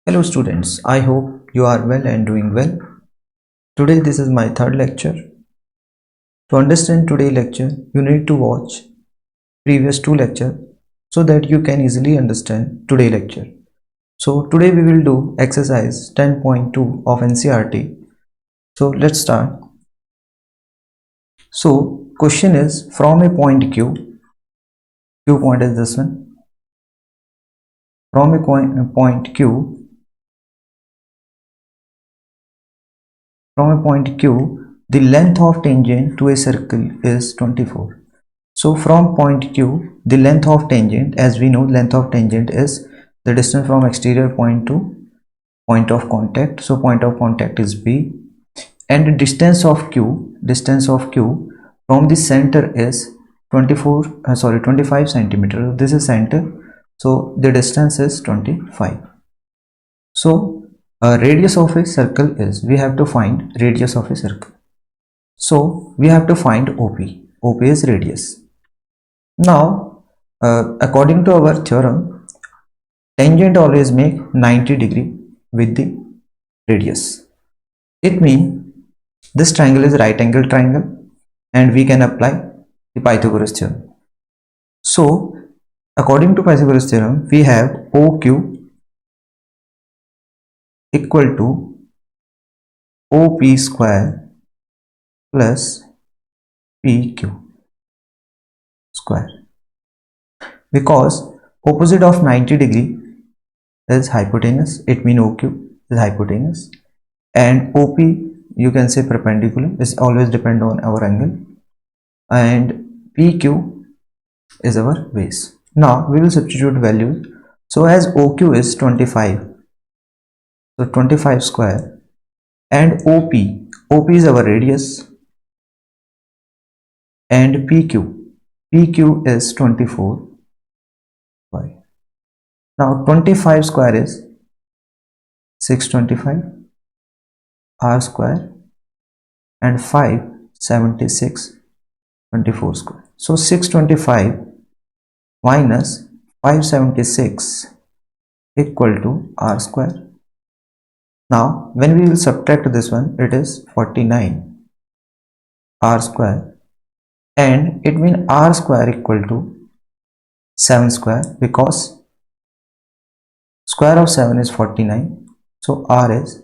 Hello students, I hope you are well and doing well. Today this is my third lecture. To understand today's lecture, you need to watch previous two lectures so that you can easily understand today's lecture. So today we will do exercise 10.2 of NCERT. So let's start. So question is from a point Q point is this one. From a point Q, the length of tangent to a circle is 24. So from point Q, the length of tangent, as we know, length of tangent is the distance from exterior point to point of contact. So point of contact is B, and the distance of Q from the center is 25 centimeter. This is center, so the distance is 25. So radius of a circle is, we have to find radius of a circle. So we have to find OP. OP is radius. Now, according to our theorem, tangent always make 90 degree with the radius. It means this triangle is right angle triangle, and we can apply the Pythagoras theorem. So, according to Pythagoras theorem, we have OQ equal to OP square plus PQ square, because opposite of 90 degree is hypotenuse. It means OQ is hypotenuse, and OP, you can say perpendicular, is always depend on our angle, and PQ is our base. Now we will substitute values. So as OQ is 25, so 25 square, and OP is our radius, and PQ is 24. Now 25 square is 625 r square, and 5 76 24 square. So 625 minus 576 equal to r square. Now when we will subtract this one, it is 49 r square, and it means r square equal to 7 square, because square of 7 is 49, so r is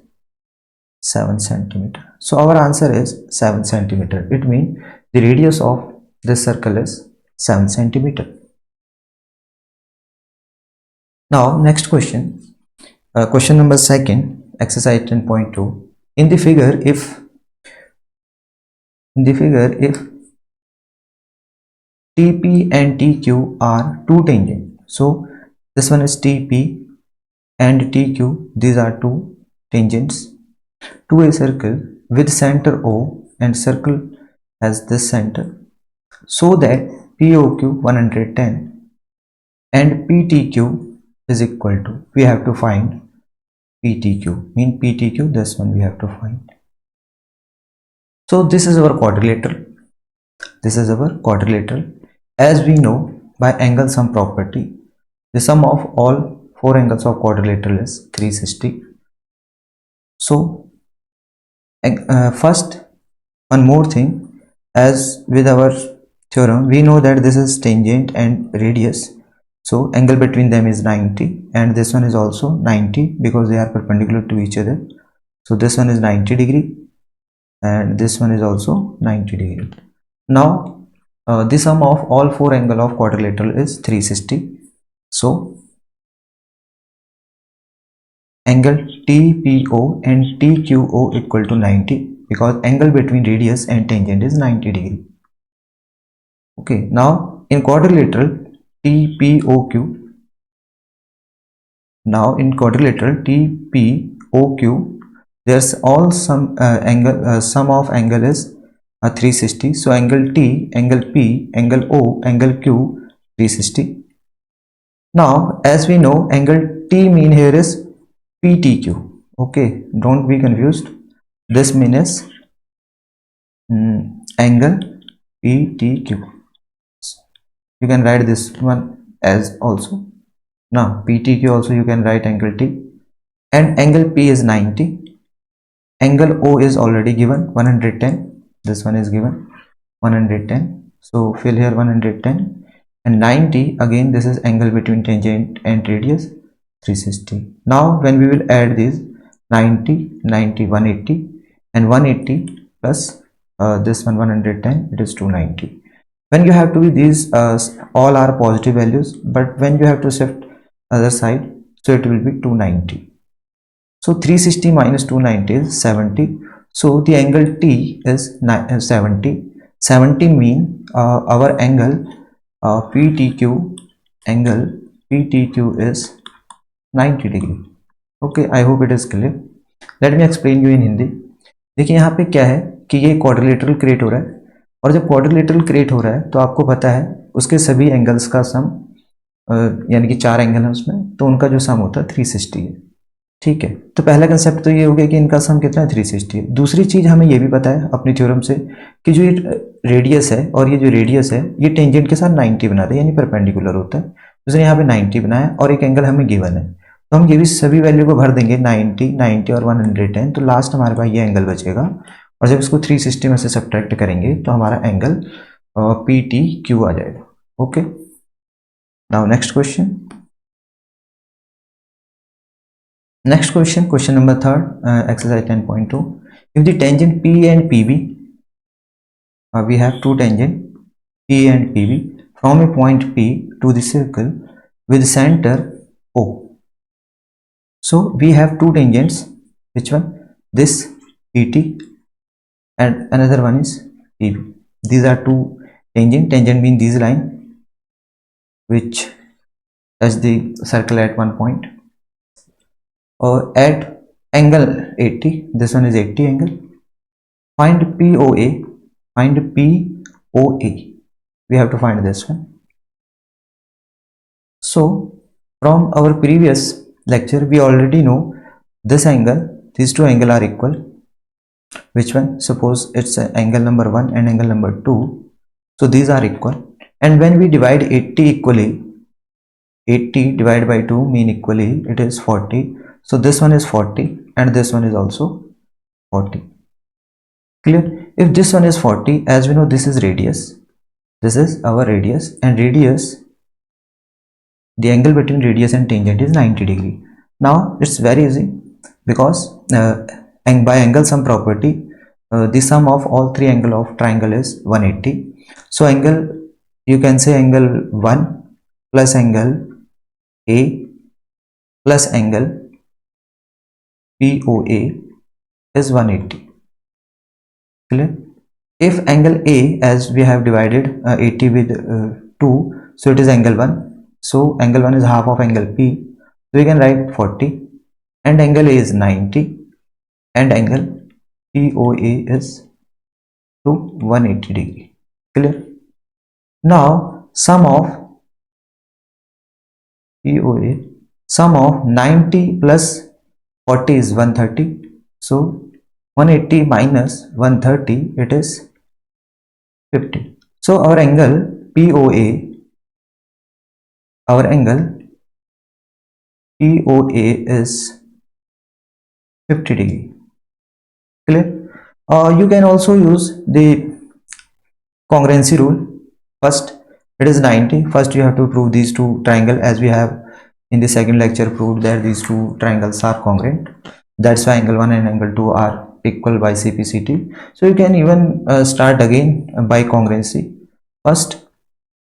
7 centimeter. So our answer is 7 centimeter. It means the radius of this circle is 7 centimeter. Now next question, question number second, exercise 10.2. In the figure, if TP and TQ are two tangent, so this one is TP and TQ, these are two tangents to a circle with center O, and circle has this center, so that POQ 110 and PTQ is equal to, we have to find PTQ, mean PTQ, this one we have to find. So this is our quadrilateral. As we know, by angle sum property, the sum of all four angles of quadrilateral is 360. So first, one more thing, as with our theorem, we know that this is tangent and radius, so angle between them is 90, and this one is also 90 because they are perpendicular to each other. So this one is 90 degree, and this one is also 90 degree. Now the sum of all four angle of quadrilateral is 360. So angle TPO and TQO equal to 90, because angle between radius and tangent is 90 degree. Okay, now in quadrilateral TPOQ, there's all some angle, sum of angle is 360. So angle T, angle P, angle O, angle Q, 360. Now as we know, angle T mean here is PTQ. Okay, don't be confused. This mean is angle PTQ. You can write this one as also. Now PTQ also you can write angle T, and angle P is 90. Angle O is already given 110. This one is given 110. So fill here 110 and 90. Again, this is angle between tangent and radius 360. Now when we will add these 90, 90, 180 and 180 plus this one 110, it is 290. When you have to be these all are positive values, but when you have to shift other side, so it will be 290. So 360 minus 290 is 70. So the angle T is 70. 70 mean our angle PTQ, angle PTQ is 90 degree. Okay, I hope it is clear. Let me explain you in Hindi. देखिए यहाँ पे क्या है कि ये quadrilateral create हो रहा है, और जब क्वाड्रिलेटरल क्रिएट हो रहा है तो आपको पता है उसके सभी एंगल्स का सम, यानी कि 4 एंगल है उसमें, तो उनका जो सम होता है 360 है। ठीक है, तो पहला कंसेप्ट तो ये हो गया कि इनका सम कितना है, 360 है। दूसरी चीज हमें ये भी पता है अपनी थ्योरम से कि जो ये रेडियस है और ये जो रेडियस है ये टेंजेंट के साथ 90 बनाता है, यानी परपेंडिकुलर होता है। उसने यहाँ पे 90 बनाया और एक एंगल हमें गिवन है, तो हम ये भी सभी वैल्यू को भर देंगे 90, 90 और 110, तो लास्ट हमारे पास ये एंगल बचेगा। और जब इसको 360 में से सब्ट्रैक्ट करेंगे तो हमारा एंगल PTQ आ जाएगा। Okay, now next question. Next question, question number 3rd, exercise 10.2. If the tangent P and PB, we have two tangent P and PB from a point P to the circle with center O. So we have two tangents. Which one? This PT and another one is PB. These are two tangent. Tangent means these line which touch the circle at one point. Or at angle 80, this one is 80 angle. Find POA, find POA, we have to find this one. So from our previous lecture we already know this angle, these two angles are equal. Which one? Suppose it's angle number 1 and angle number 2, so these are equal. And when we divide 80 equally, 80 divided by 2 mean equally, it is 40. So this one is 40 and this one is also 40. Clear? If this one is 40, as we know this is radius, this is our radius, and radius, the angle between radius and tangent is 90 degree. Now it's very easy because and by angle sum property, the sum of all three angle of triangle is 180. So angle, you can say angle 1 plus angle A plus angle POA is 180. Clear? If angle A, as we have divided 80 with 2, so it is angle 1. So angle 1 is half of angle P, so we can write 40, and angle A is 90 and angle POA is to 180 degree. Clear? Now sum of POA, sum of 90 plus 40 is 130. So 180 minus 130, it is 50. So our angle POA, our angle POA is 50 degree. Clear? You can also use the congruency rule. First it is 90. First you have to prove these two triangle, as we have in the second lecture proved that these two triangles are congruent. That's why angle 1 and angle 2 are equal by CPCT. So you can even start again by congruency. First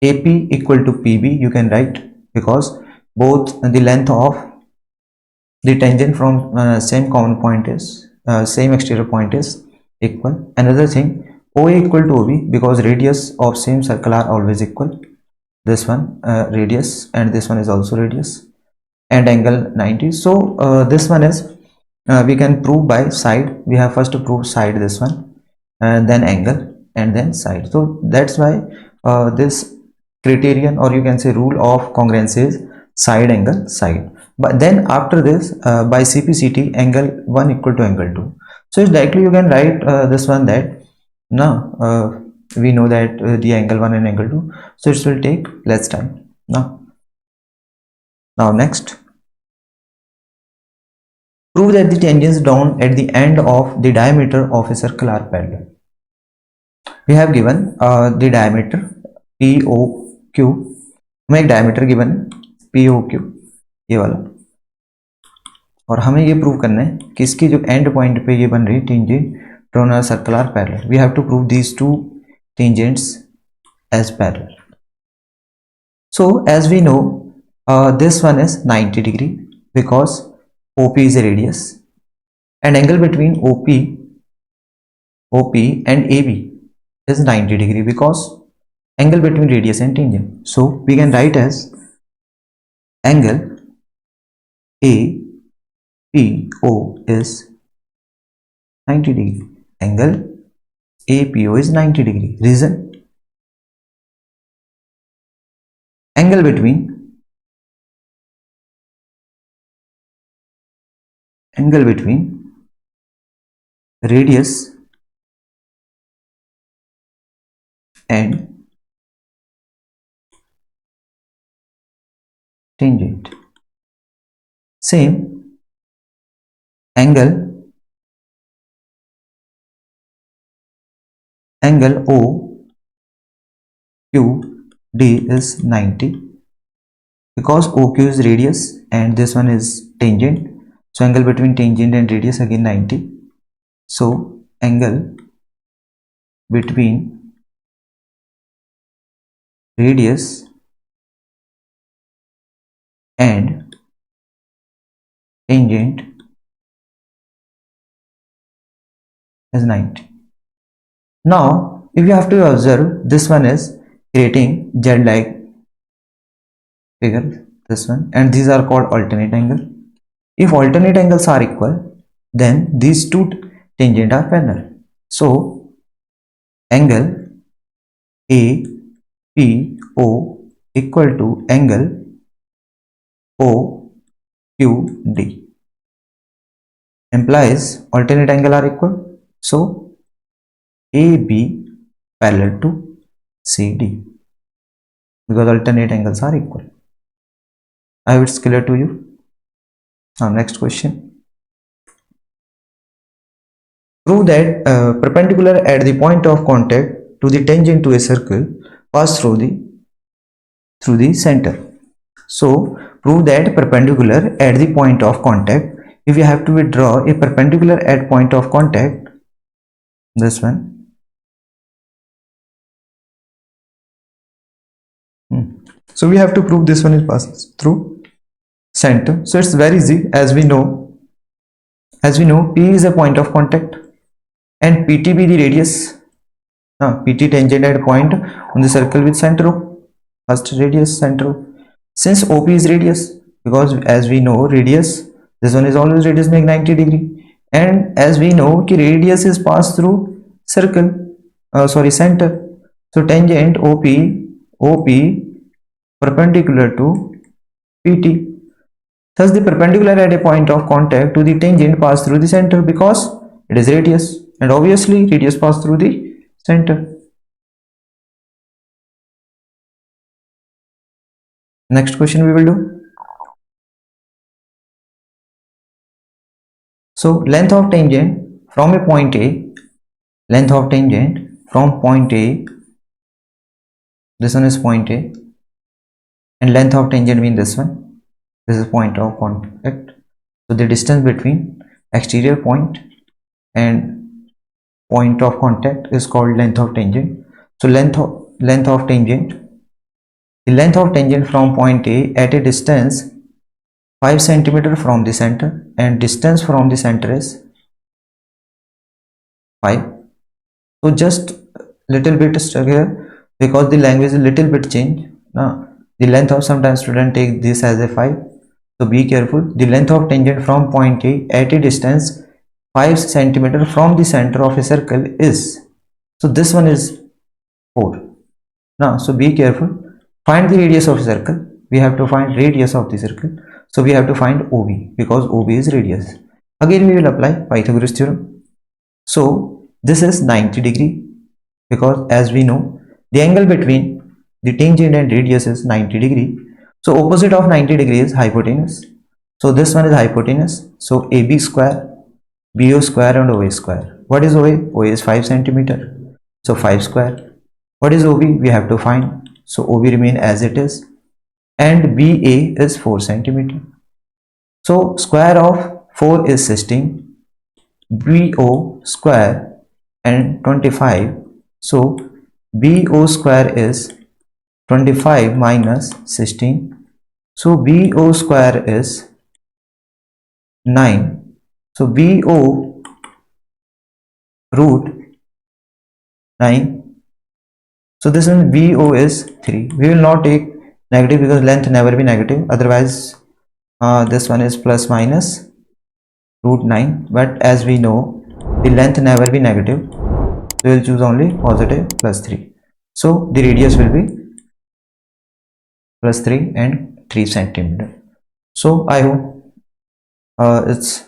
AP equal to PB you can write, because both the length of the tangent from same common point is same exterior point is equal. Another thing, OA equal to OB, because radius of same circle are always equal. This one radius and this one is also radius, and angle 90. So this one is we can prove by side. We have first to prove side, this one, and then angle, and then side. So that's why this criterion, or you can say rule of congruency, is side, angle, side. But then after this by CPCT, angle 1 equal to angle 2. So it's likely you can write this one, that now we know that the angle 1 and angle 2, so it will take less time. Now next, Prove that the tangents drawn at the end of the diameter of a circle are parallel. We have given the diameter POQ, हमें एक diameter given है POQ ये वाला, और हमें ये prove करना है कि इसकी जो एंड पॉइंट पे ये बन रही tangent drawn on a circle are parallel. We have to prove these two tangents as parallel. So as we know, this one is 90 degree because OP is a radius, and angle between OP and AB is 90 degree because angle between radius and tangent. So we can write as angle APO is 90 degree. Angle APO is 90 degree. Reason? Angle between radius and tangent. Same angle OQD is 90 because OQ is radius and this one is tangent. So angle between tangent and radius again 90. So angle between radius and tangent is 90. Now if you have to observe, this one is creating Z-like figure, this one, and these are called alternate angle. If alternate angles are equal, then these two tangent are parallel. So angle APO equal to angle OQD implies alternate angle are equal. So AB parallel to CD because alternate angles are equal. I hope it's clear to you. Now next question. Prove that perpendicular at the point of contact to the tangent to a circle pass through the center. So prove that perpendicular at the point of contact. If you have to draw a perpendicular at point of contact, this one, so we have to prove this one is passes through center. So it's very easy. As we know, P is a point of contact and PT be the radius. PT tangent at point on the circle with center O. First radius center O. Since OP is radius, because as we know radius, this one is always radius make 90 degree, and as we know कि radius is passed through circle, center. So tangent OP perpendicular to PT. Thus the perpendicular at a point of contact to the tangent pass through the center because it is radius, and obviously radius pass through the center. Next question we will do. So length of tangent from a point A, length of tangent from point A, this one is point A, and length of tangent means this one, this is point of contact. So the distance between exterior point and point of contact is called length of tangent. So length of tangent, the length of tangent from point A at a distance 5 cm from the center, and distance from the center is 5. So just little bit stuck here because the language is little bit changed. Now the length of, sometimes student take this as a 5, so be careful. The length of tangent from point A at a distance 5 cm from the center of a circle is, so this one is 4. Now so be careful. Find the radius of a circle. We have to find radius of the circle. So we have to find OB because OB is radius. Again we will apply Pythagoras theorem. So this is 90 degree because as we know the angle between the tangent and radius is 90 degree. So opposite of 90 degree is hypotenuse. So So this one is hypotenuse. So AB square, BO square and OA square. What is OA? OA is 5 centimeter. So 5 square. What is OB? We have to find. So OB remain as it is. And BA is 4 centimeter. So square of 4 is 16. BO square and 25. So BO square is 25 minus 16. So BO square is 9. So BO root 9. So this one BO is 3. We will not take negative because length never be negative. Otherwise this one is plus minus root 9. But as we know the length never be negative, so we will choose only positive plus 3. So the radius will be plus 3 and 3 centimeter. So I hope it's